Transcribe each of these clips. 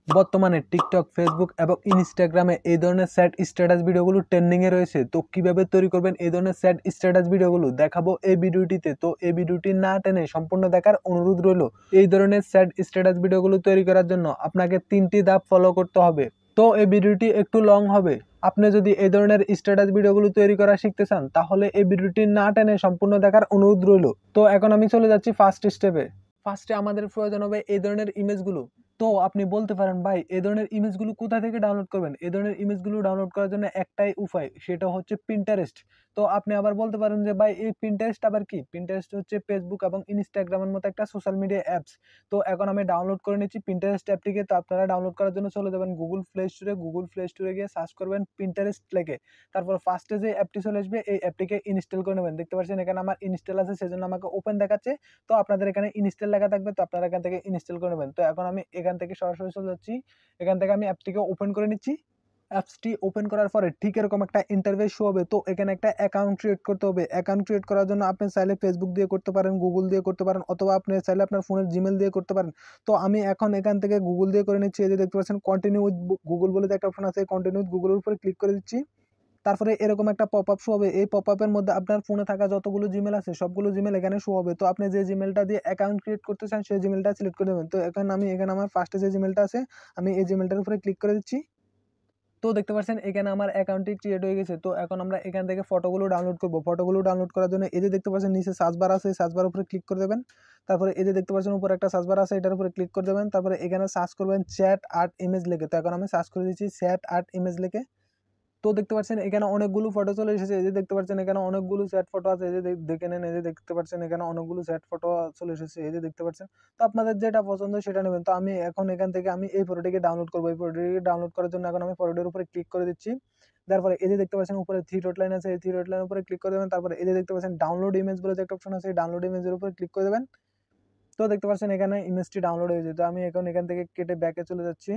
বর্তমানে TikTok, Facebook এবং ইনস্টাগ্রামে এই ধরনের স্যাড স্ট্যাটাস ভিডিওগুলো ট্রেন্ডিং এ রয়েছে। তো কিভাবে তৈরি করবেন এই ধরনের স্যাড স্ট্যাটাস ভিডিওগুলো দেখাবো এই ভিডিওটিতে। তো এই ভিডিওটি না টেনে সম্পূর্ণ দেখার অনুরোধ রইল। এই ধরনের স্যাড স্ট্যাটাস ভিডিওগুলো তৈরি করার জন্য আপনাকে 3টি ধাপ ফলো করতে হবে। তো এই ভিডিওটি একটু লং হবে। আপনি যদি এই ধরনের স্ট্যাটাস ভিডিওগুলো তৈরি করা শিখতে চান তাহলে এই ভিডিওটি না টেনে সম্পূর্ণ দেখার অনুরোধ রইল। তো এখন আমি চলে যাচ্ছি ফার্স্ট স্টেপে। ফার্স্টে আমাদের প্রয়োজন হবে এই ধরনের ইমেজগুলো। তো আপনি বলতে পারেন ভাই এই ধরনের ইমেজগুলো কোথা থেকে ডাউনলোড করবেন? এই ধরনের ইমেজগুলো ডাউনলোড করার জন্য একটাই উপায়, সেটা হচ্ছে Pinterest। তো আপনি আবার বলতে পারেন যে ভাই এই Pinterest আবার কি? Pinterest হচ্ছে Facebook এবং Instagram এর মতো একটা সোশ্যাল মিডিয়া অ্যাপস। তো এখন আমি ডাউনলোড করে নিচ্ছি Pinterest অ্যাপটিকে। তো আপনারা ডাউনলোড করার জন্য চলে যাবেন Google Play Store এ। Google Play Store এ গিয়ে সার্চ করবেন Pinterest লিখে। তারপর ফার্স্টে যে অ্যাপটি চলে আসবে এই অ্যাপটিকে ইনস্টল করে নেবেন। দেখতে পাচ্ছেন এখানে আমার ইনস্টল আছে, সেজন্য আমাকে ওপেন দেখাচ্ছে। তো আপনাদের এখানে ইনস্টল লেখা থাকবে, তো আপনারা এখান থেকে ইনস্টল করে নেবেন। তো এখন আমি এখান থেকে সরাসরি চলে যাচ্ছি। এখান থেকে আমি অ্যাপটিকে ওপেন করে নিচ্ছি। অ্যাপসটি ওপেন করার পরে ঠিক এরকম একটা ইন্টারফেস শো হবে। তো এখানে একটা অ্যাকাউন্ট ক্রিয়েট করতে হবে। অ্যাকাউন্ট ক্রিয়েট করার জন্য আপনি চাইলে ফেসবুক দিয়ে করতে পারেন, গুগল দিয়ে করতে পারেন, অথবা আপনি চাইলে আপনার ফোনের জিমেল দিয়ে করতে পারেন। তো আমি এখন এখান থেকে গুগল দিয়ে করে নিচ্ছি। এই যে দেখতে পাচ্ছেন কন্টিনিউ উইথ গুগল বলে যে একটা অপশন আছে, কন্টিনিউ উইথ গুগলের উপরে ক্লিক করে দিচ্ছি। তারপরে এরকম একটা পপআপ শো হবে। এই পপআপের মধ্যে আপনার ফোনে থাকা যতগুলো জিমেল আছে সবগুলো জিমেল এখানে শো হবে। তো আপনি যে জিমেলটা দিয়ে অ্যাকাউন্ট ক্রিয়েট করতে চান সেই জিমেলটা সিলেক্ট করে দেবেন। তো এখন আমি এখানে আমার ফার্স্টে যে জিমেলটা আছে আমি এই জিমেলটার উপরে ক্লিক করে দিচ্ছি। তো দেখতে পাচ্ছেন এখানে আমার অ্যাকাউন্টটি ক্রিয়েট হয়ে গেছে। তো এখন আমরা এখান থেকে ফটোগুলো ডাউনলোড করব। ফটোগুলো ডাউনলোড করার জন্য এই যে দেখতে পাচ্ছেন নিচে সার্চ বার আছে, সার্চ বার উপরে ক্লিক করে দেবেন। তারপরে এই যে দেখতে পাচ্ছেন উপরে একটা সার্চ বার আছে, এটার উপরে ক্লিক করে দেবেন। তারপরে এখানে সার্চ করবেন চ্যাট আর্ট ইমেজ লিখে। তো এখন আমি সার্চ করে দিচ্ছি চ্যাট আর্ট ইমেজ লিখে। তো দেখতে পাচ্ছেন এখানে অনেকগুলো ফটো চলে এসেছে। এই যে দেখতে পাচ্ছেন এখানে অনেকগুলো সেট ফটো আছে। এই যে দেখে নেন, এই যে দেখতে পাচ্ছেন এখানে অনেকগুলো সেট ফটো চলে এসেছে। এই যে দেখতে পাচ্ছেন। তো আপনাদের যেটা পছন্দ সেটা নেবেন। তো আমি এখন এখান থেকে আমি এই ফটোটিকে ডাউনলোড করব। এই ফটোটিকে ডাউনলোড করার জন্য এখন আমি ফটোটির উপরে ক্লিক করে দিচ্ছি। তারপরে এই যে দেখতে পাচ্ছেন উপরে থ্রি ডট লাইন আছে, এই থ্রি ডট লাইনের উপরে ক্লিক করে দেবেন। তারপরে এই যে দেখতে পাচ্ছেন ডাউনলোড ইমেজ বলে যে একটা অপশন আছে, এই ডাউনলোড ইমেজের উপরে ক্লিক করে দেবেন। তো দেখতে পাচ্ছেন এখানে ইমেজটি ডাউনলোড হয়ে যেত। আমি এখন এখান থেকে কেটে ব্যাকে চলে যাচ্ছি।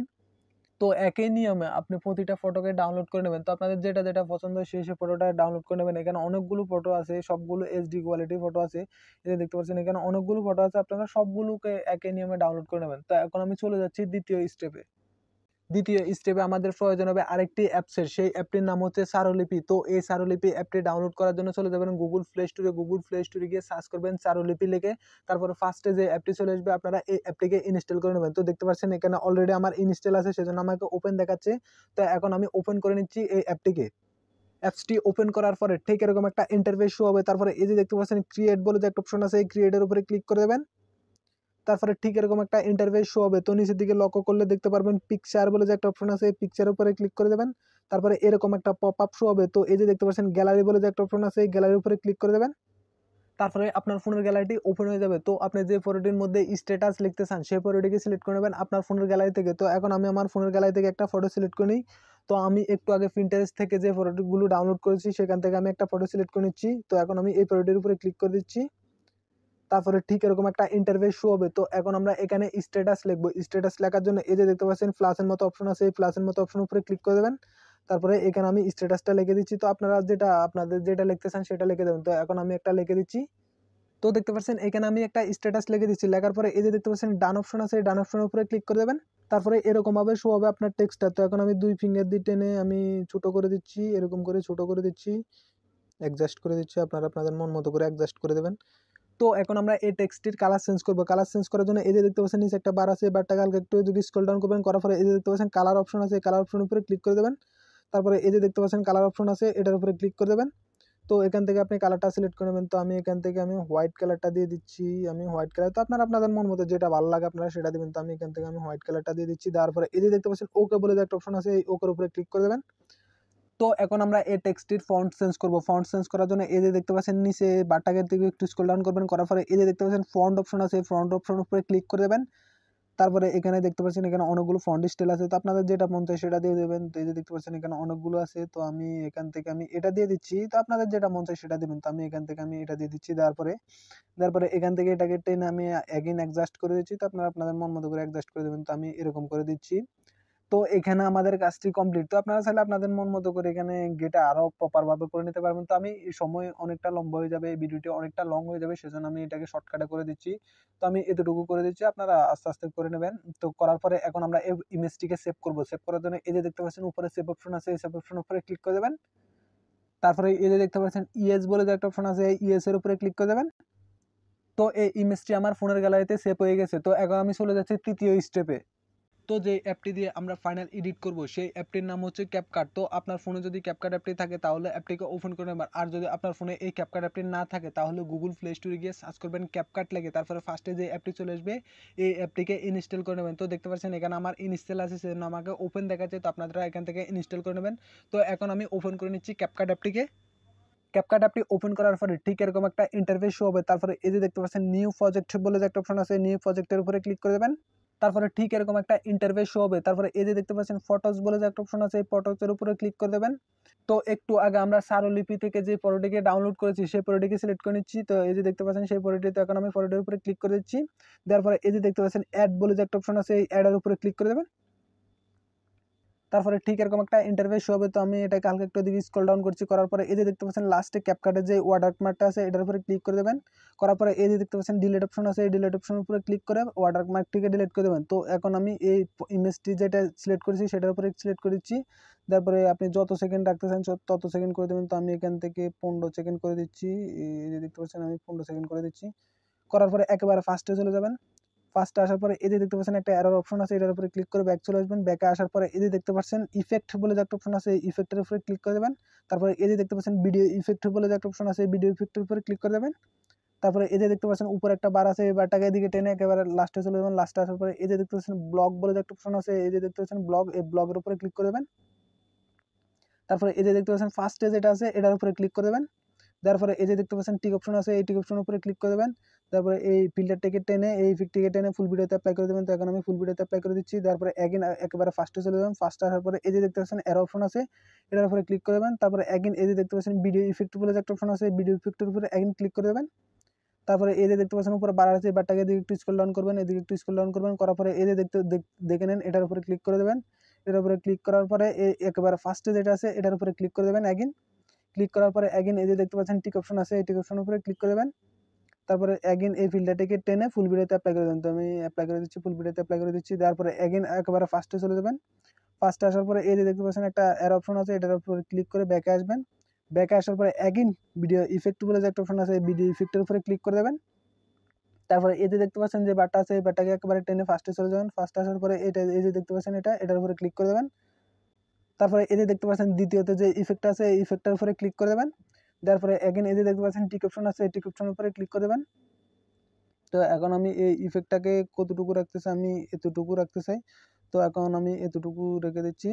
তো একই নিয়মে আপনি প্রতিটা ফটোকে ডাউনলোড করে নেবেন। তো আপনাদের যেটা যেটা পছন্দ সেই ফটোটা ডাউনলোড করে নেবেন। এখানে অনেকগুলো ফটো আছে, সবগুলো এইচডি কোয়ালিটির ফটো আছে। এই যে দেখতে পাচ্ছেন এখানে অনেকগুলো ফটো আছে, আপনারা সবগুলোকে একই নিয়মে ডাউনলোড করে নেবেন। তো এখন আমি চলে যাচ্ছি দ্বিতীয় স্টেপে। দ্বিতীয় স্টেপে আমাদের প্রয়োজন হবে আরেকটি অ্যাপসের, সেই অ্যাপটির নাম হচ্ছে চারুলিপি। তো এই চারুলিপি অ্যাপটি ডাউনলোড করার জন্য চলে যাবেন গুগল প্লে স্টোরে। গুগল প্লে স্টোরে গিয়ে সার্চ করবেন চারুলিপি লিখে। তারপরে ফার্স্টে যে অ্যাপটি চলে আসবে আপনারা এই অ্যাপটিকে ইনস্টল করে নেবেন। তো দেখতে পাচ্ছেন এখানে অলরেডি আমার ইনস্টল আছে, সেজন্য আমাকে ওপেন দেখাচ্ছে। তো এখন আমি ওপেন করে নিচ্ছি এই অ্যাপটিকে। অ্যাপসটি ওপেন করার পরে ঠিক এরকম একটা ইন্টারফেস শো হবে। তারপরে এই যে দেখতে পাচ্ছেন ক্রিয়েট বলে যে একটা অপশন আছে, এই ক্রিয়েটের উপরে ক্লিক করে দেবেন। তারপরে ঠিক এরকম একটা ইন্টারফেস শো হবে। তো নিচের দিকে লক্ষ্য করলে দেখতে পারবেন পিকচার বলে যে একটা অপশন আছে, এই পিকচারের উপরে ক্লিক করে দেবেন। তারপরে এরকম একটা পপআপ শো হবে। তো এই যে দেখতে পাচ্ছেন গ্যালারি বলে যে একটা অপশন আছে, এই গ্যালারির উপরে ক্লিক করে দেবেন। তারপরে আপনার ফোনের গ্যালারিটি ওপেন হয়ে যাবে। তো আপনি যে ফটোটির মধ্যে স্ট্যাটাস লিখতে চান সেই ফটোটিকে সিলেক্ট করে নেবেন আপনার ফোনের গ্যালারি থেকে। তো এখন আমি আমার ফোনের গ্যালারি থেকে একটা ফটো সিলেক্ট করে নিই। তো আমি একটু আগে Pinterest থেকে যে ফটোগুলো ডাউনলোড করেছি সেখান থেকে আমি একটা ফটো সিলেক্ট করে নিচ্ছি। তো এখন আমি এই ফটোটির উপরে ক্লিক করে দিচ্ছি। তারপরে ঠিক এরকম একটা ইন্টারফেস শো হবে। তো এখন আমরা এখানে স্ট্যাটাস লিখবো। স্ট্যাটাস লেখার জন্য এই যে দেখতে পাচ্ছেন প্লাসের মতো অপশন আছে, এই প্লাসের মতো অপশন উপরে ক্লিক করে দেবেন। তারপরে এখানে আমি স্ট্যাটাসটা লিখে দিচ্ছি। তো আপনারা আপনাদের যেটা লিখতে চান সেটা লিখে দেবেন। তো এখন আমি একটা লিখে দিচ্ছি। তো দেখতে পাচ্ছেন এখানে আমি একটা স্ট্যাটাস লিখে দিচ্ছি। লেখার পরে এই যে দেখতে পাচ্ছেন ডান অপশন আছে, এই ডান অপশনের উপরে ক্লিক করে দেবেন। তারপরে এরকম ভাবে শো হবে আপনার টেক্সটটা। তো এখন আমি 2 ফিঙ্গার দিয়ে টেনে আমি ছোট করে দিচ্ছি, এরকম করে ছোট করে দিচ্ছি, অ্যাডজাস্ট করে দিচ্ছি। আপনারা আপনাদের মন মতো করে অ্যাডজাস্ট করে দেবেন। তো এখন আমরা এই টেক্সটির কালার চেঞ্জ করব। কালার চেঞ্জ করার জন্য এই যে দেখতে পাচ্ছেন নিচে একটা বার আছে, এই বারটাকে হালকা একটু যদি স্ক্রল ডাউন করবেন, করার পরে এই যে দেখতে পাচ্ছেন কালার অপশন আছে, এই কালার অপশনের উপরে ক্লিক করে দেবেন। তারপরে এই যে দেখতে পাচ্ছেন কালার অপশন আছে, এটার উপরে ক্লিক করে দেবেন। তো এখান থেকে আপনি কালারটা সিলেক্ট করে নেবেন। তো আমি এখান থেকে আমি হোয়াইট কালারটা দিয়ে দিচ্ছি। আমি হোয়াইট কালার, তো আপনারা আপনাদের মন মতো যেটা ভালো লাগে আপনারা সেটা দিবেন। তো আমি এখান থেকে আমি হোয়াইট কালারটা দিয়ে দিচ্ছি। দেওয়ার পরে এই যে দেখতে পাচ্ছেন ওকে বলে যে একটা অপশন আছে, এই ওকের উপরে ক্লিক করে দেবেন। তো এখন আমরা এই টেক্সটির ফন্ট চেঞ্জ করব। ফন্ট চেঞ্জ করার জন্য এই যে দেখতে পাচ্ছেন নিচে বারটাকের দিকে একটু স্ক্রল ডাউন করবেন, করার পরে এই যে দেখতে পাচ্ছেন ফন্ট অপশন আছে, ফন্ট অপশনের উপরে ক্লিক করে দেবেন। তারপরে এখানে দেখতে পাচ্ছেন এখানে অনেকগুলো ফন্ট স্টাইল আছে, তো আপনাদের যেটা মন চায় সেটা দিয়ে দেবেন। তো এই যে দেখতে পাচ্ছেন এখানে অনেকগুলো আছে, তো আমি এখান থেকে আমি এটা দিয়ে দিচ্ছি। তো আপনাদের যেটা মন চায় সেটা দিবেন। তো আমি এখান থেকে আমি এটা দিয়ে দিচ্ছি। দেওয়ার পরে এখান থেকে এটাকে টেনে আমি অ্যাগেইন অ্যাডজাস্ট করে দিচ্ছি। তো আপনারা আপনাদের মন মতো করে অ্যাডজাস্ট করে দেবেন। তো আমি এরকম করে দিচ্ছি। তো এখানে আমাদের কাজটি কমপ্লিট। তো আপনারা চাইলে আপনাদের মন মতো করে এখানে গেটটা আরো প্রপার ভাবে করে নিতে পারবেন। তো আমি সময় অনেকটা লম্বা হয়ে যাবে, এই ভিডিওটি অনেকটা লং হয়ে যাবে, সেজন্য আমি এটাকে শর্টকাটে করে দিচ্ছি। তো আমি এতটুকু করে দিচ্ছি, আপনারা আস্তে আস্তে করে নেবেন। তো করার পরে এখন আমরা এই ইমেজটিকে সেভ করব। সেভ করার জন্য এই যে দেখতে পাচ্ছেন উপরে সেভ অপশন আছে, এই সেভ অপশনের উপরে ক্লিক করে দেবেন। তারপরে এই যে দেখতে পাচ্ছেন ইএস বলে যে একটা অপশন আছে, এই ইএস এর উপরে ক্লিক করে দেবেন। তো এই ইমেজটি আমার ফোনের গ্যালারিতে সেভ হয়ে গেছে। তো এখন আমি চলে যাচ্ছি তৃতীয় স্টেপে। তো যে অ্যাপটি দিয়ে আমরা ফাইনাল এডিট করব সেই অ্যাপটির নাম হচ্ছে ক্যাপকাট। তো আপনার ফোনে যদি ক্যাপকাট অ্যাপটি থাকে তাহলে অ্যাপটিকে ওপেন করে নেবেন। আর যদি আপনার ফোনে এই ক্যাপকাট অ্যাপটি না থাকে তাহলে গুগল প্লে স্টোরে গিয়ে সার্চ করবেন ক্যাপকাট লেগে, তারপরে ফার্স্টে যে অ্যাপটি চলে আসবে এই অ্যাপটিকে ইনস্টল করে নেবেন। তো দেখতে পাচ্ছেন এখানে আমার ইনস্টল আছে, সেজন্য আমাকে ওপেন দেখাচ্ছে। তো আপনারা এখান থেকে ইনস্টল করে নেবেন। তো এখন আমি ওপেন করে নিচ্ছি ক্যাপকাট অ্যাপটিকে। ক্যাপকাট অ্যাপটি ওপেন করার পরে ঠিক এরকম একটা ইন্টারফেস শো হবে। তারপরে এই যে দেখতে পাচ্ছেন নিউ প্রজেক্ট বলে যে একটা অপশন আছে, নিউ প্রজেক্টের উপরে ক্লিক করে দেবেন। তারপরে ঠিক এরকম একটা ইন্টারফেস শো হবে। তারপরে এই যে দেখতে পাচ্ছেন ফটোস বলে যে একটা অপশন আছে, এই ফটোসের উপরে ক্লিক করে দেবেন। তো একটু আগে আমরা সারোলিপি থেকে যে ফটোটিকে ডাউনলোড করেছি সেই ফটোটিকে সিলেক্ট করে নিচ্ছি। তো এই যে দেখতে পাচ্ছেন সেই ফটোটিতে এখন আমি ফটোটির উপরে ক্লিক করে দিচ্ছি। দেওয়ার পরে এই যে দেখতে পাচ্ছেন অ্যাড বলে যে একটা অপশন আছে, এই অ্যাডের উপরে ক্লিক করে দেবেন। তারপরে ঠিক এরকম একটা ইন্টারফেস শো হবে। তো আমি এটাকে হালকা একটু দিকে স্ক্রল ডাউন করছি, করার পরে এই যে দেখতে পাচ্ছেন লাস্টে ক্যাপকাটের যে ওয়াটারমার্কটা আছে এটার উপরে ক্লিক করে দেবেন। করার পরে এই যে দেখতে পাচ্ছেন ডিলিট অপশন আছে, এই ডিলিট অপশনের উপরে ক্লিক করে ওয়াটারমার্কটিকে ডিলিট করে দেবেন। তো এখন আমি এই ইমেজটি যেটা সিলেক্ট করেছি সেটার উপরে সিলেক্ট করে দিচ্ছি। তারপরে আপনি যত সেকেন্ড রাখতে চান তত সেকেন্ড করে দেবেন। তো আমি এখান থেকে 15 সেকেন্ড করে দিচ্ছি। এই যে দেখতে পাচ্ছেন আমি 15 সেকেন্ড করে দিচ্ছি। করার পরে একেবারে ফার্স্টে চলে যাবেন। ফার্স্টে আসার পরে এই যে দেখতে পাচ্ছেন একটা এরর অপশন আছে, এটার উপরে ক্লিক করে ব্যাক চলে আসবেন। ব্যাকে আসার পরে এই যে দেখতে পাচ্ছেন ইফেক্ট বলে যে একটা অপশন আছে, এই ইফেক্টের উপরে ক্লিক করে দেবেন। তারপরে এই যে দেখতে পাচ্ছেন ভিডিও ইফেক্ট বলে যে একটা অপশন আছে, এই ভিডিও ইফেক্টের উপরে ক্লিক করে দেবেন। তারপরে এই যে দেখতে পাচ্ছেন উপরে একটা বার আছে, এই বারটাকে এদিকে টেনে একেবারে লাস্টে চলে যাবেন। লাস্টে আসার পরে এই যে দেখতে পাচ্ছেন ব্লগ বলে যে একটা অপশন আছে, এই যে দেখতে পাচ্ছেন ব্লগ, এই ব্লগের উপরে ক্লিক করে দেবেন। তারপরে এই যে দেখতে পাচ্ছেন ফার্স্টে যেটা আছে এটার উপরে ক্লিক করে দেবেন। দেওয়ার পরে এই যে দেখতে পাচ্ছেন টিক অপশন আছে, এই টিক অপশনের উপরে ক্লিক করে দেবেন। তারপরে এই ফিল্টারটিকে টেনে এই ইফেক্টটিকে টেনে ফুল ভিডিওতে অ্যাপ্লাই করে দেবেন। তো এখন আমি ফুল ভিডিওতে অ্যাপ্লাই করে দিচ্ছি। তারপরে এগেন একেবারে ফার্স্টে চলে যাবেন। ফার্স্টে আসার পরে এই যে দেখতে পাচ্ছেন এরো অপশন আছে, এটার উপরে ক্লিক করে দেবেন। তারপরে এগেন এই যে দেখতে পাচ্ছেন ভিডিও ইফেক্ট বলে যে একটা অপশন আছে, ভিডিও ইফেক্টের উপরে এগেন ক্লিক করে দেবেন। তারপরে এই যে দেখতে পাচ্ছেন উপরে বার আছে, বারটাকে এদিকে একটু স্ক্রল ডাউন করবেন, এদিকে একটু স্ক্রল ডাউন করবেন। করার পরে এই যে দেখে নেন এটার উপরে ক্লিক করে দেবেন। এটার উপরে ক্লিক করার পরে একেবারে ফার্স্টে যেটা আছে এটার উপরে ক্লিক করে দেবেন। এগেন ক্লিক করার পরে এগেন এই যে দেখতে পাচ্ছেন টিক অপশন আছে, এই টিক অপশনের উপরে ক্লিক করে দেবেন। তারপরে এগেন এই ফিল্টারটিকে টেনে ফুল ভিডিওতে অ্যাপ্লাই করে দেবেন। তো আমি অ্যাপ্লাই করে দিচ্ছি, ফুল ভিডিওতে অ্যাপ্লাই করে দিচ্ছি। তারপরে এগেন একেবারে ফার্স্টে চলে যাবেন। ফার্স্টে আসার পরে এই যে দেখতে পাচ্ছেন একটা এর অপশন আছে, এটার উপরে ক্লিক করে ব্যাকে আসবেন। ব্যাকে আসার পরে এগেন ভিডিও ইফেক্ট বলে যে একটা অপশন আছে, এই ভিডিও ইফেক্টের উপরে ক্লিক করে দেবেন। তারপরে এই যে দেখতে পাচ্ছেন যে বারটা আছে, এই বারটাকে একেবারে টেনে ফার্স্টে চলে যাবেন। ফার্স্টে আসার পরে এটা এই যে দেখতে পাচ্ছেন এটার উপরে ক্লিক করে দেবেন। তারপরে এই যে দেখতে পাচ্ছেন দ্বিতীয়ত যে ইফেক্ট আছে, এই ইফেক্টের উপরে ক্লিক করে দেবেন। দেওয়ার পরে এগেন এই যে দেখতে পাচ্ছেন টিক অপশন আছে, এই টিক অপশনের উপরে ক্লিক করে দেবেন। তো এখন আমি এই ইফেক্টটাকে কতটুকু রাখতে চাই, আমি এতটুকু রাখতে চাই। তো এখন আমি এতটুকু রেখে দিচ্ছি,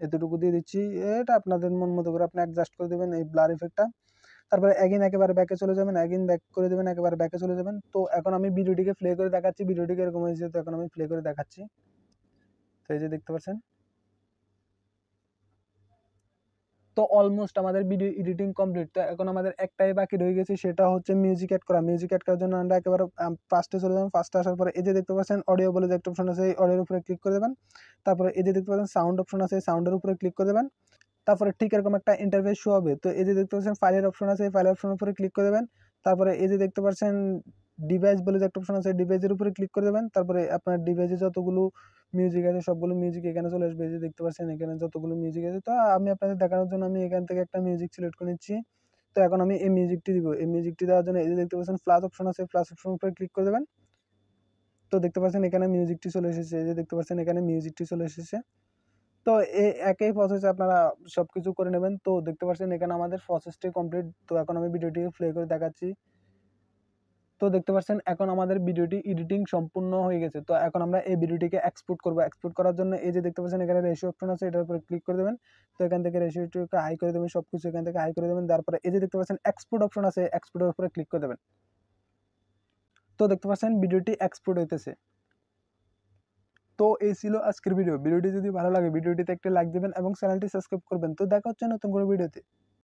এতটুকু দিয়ে দিচ্ছি। এটা আপনাদের মন মতো করে আপনি অ্যাডজাস্ট করে দেবেন এই ব্লার ইফেক্টটা। তারপরে এগেন একেবারে ব্যাকে চলে যাবেন, এগেন ব্যাক করে দেবেন, একেবারে ব্যাকে চলে যাবেন। তো এখন আমি ভিডিওটিকে প্লে করে দেখাচ্ছি, ভিডিওটিকে এরকম হয়েছে। তো এখন আমি প্লে করে দেখাচ্ছি। তো এই যে দেখতে পাচ্ছেন, তো অলমোস্ট আমাদের ভিডিও এডিটিং কমপ্লিট। তো এখন আমাদের একটাই বাকি রয়ে গেছে, সেটা হচ্ছে মিউজিক অ্যাড করা। মিউজিক অ্যাড করার জন্য আমরা একেবারে ফার্স্টে চলে যাবেন। ফার্স্টে আসার পরে এই যে দেখতে পাচ্ছেন অডিও বলে যে একটা অপশন আছে, এই অডিওর উপরে ক্লিক করে দেবেন। তারপরে এই যে দেখতে পাচ্ছেন সাউন্ড অপশন আছে, সাউন্ডের উপরে ক্লিক করে দেবেন। তারপরে ঠিক এরকম একটা ইন্টারফেস শো হবে। তো এই যে দেখতে পাচ্ছেন ফাইলের অপশন আছে, এই ফাইলের অপশনের উপরে ক্লিক করে দেবেন। তারপরে এই যে দেখতে পাচ্ছেন ডিভাইস বলে যে একটা অপশন আছে, ডিভাইসের উপরে ক্লিক করে দেবেন। তারপরে আপনার ডিভাইসে যতগুলো মিউজিক আছে সবগুলো মিউজিক এখানে চলে আসবে। এই যে দেখতে পাচ্ছেন এখানে যতগুলো মিউজিক আছে। তো আমি আপনাদের দেখানোর জন্য আমি এখান থেকে একটা মিউজিক সিলেক্ট করে নিচ্ছি। তো এখন আমি এই মিউজিকটি দিব। এই মিউজিকটি দেওয়ার জন্য এই যে দেখতে পাচ্ছেন প্লাস অপশন আছে, প্লাস অপশনের উপরে ক্লিক করে দেবেন। তো দেখতে পাচ্ছেন এখানে মিউজিকটি চলে এসেছে। এই যে দেখতে পাচ্ছেন এখানে মিউজিকটি চলে এসেছে। তো একই প্রসেসে আপনারা সবকিছু করে নেবেন। তো দেখতে পাচ্ছেন এখানে আমাদের প্রসেসটি কমপ্লিট। তো এখন আমি ভিডিওটিকে প্লে করে দেখাচ্ছি। তো দেখতে পাচ্ছেন এখন আমাদের ভিডিওটি এডিটিং সম্পূর্ণ হয়ে গেছে। তো এখন আমরা এই ভিডিওটিকে এক্সপোর্ট করব। এক্সপোর্ট করার জন্য এই যে দেখতে পাচ্ছেন এখানে রেশিও অপশন আছে, এটার উপরে ক্লিক করে দেবেন। তো এখান থেকে রেশিওটিকে হাই করে দেবেন, সবকিছু এখান থেকে হাই করে দেবেন। তারপরে এই যে দেখতে পাচ্ছেন এক্সপোর্ট অপশন আছে, এক্সপোর্টের উপরে ক্লিক করে দেবেন। তো দেখতে পাচ্ছেন ভিডিওটি এক্সপোর্ট হইতেছে। তো এই ছিল আজকের ভিডিও। ভিডিওটি যদি ভালো লাগে ভিডিওটিতে একটা লাইক দিবেন এবং চ্যানেলটি সাবস্ক্রাইব করবেন। তো দেখা হচ্ছে নতুন কোনো ভিডিওতে।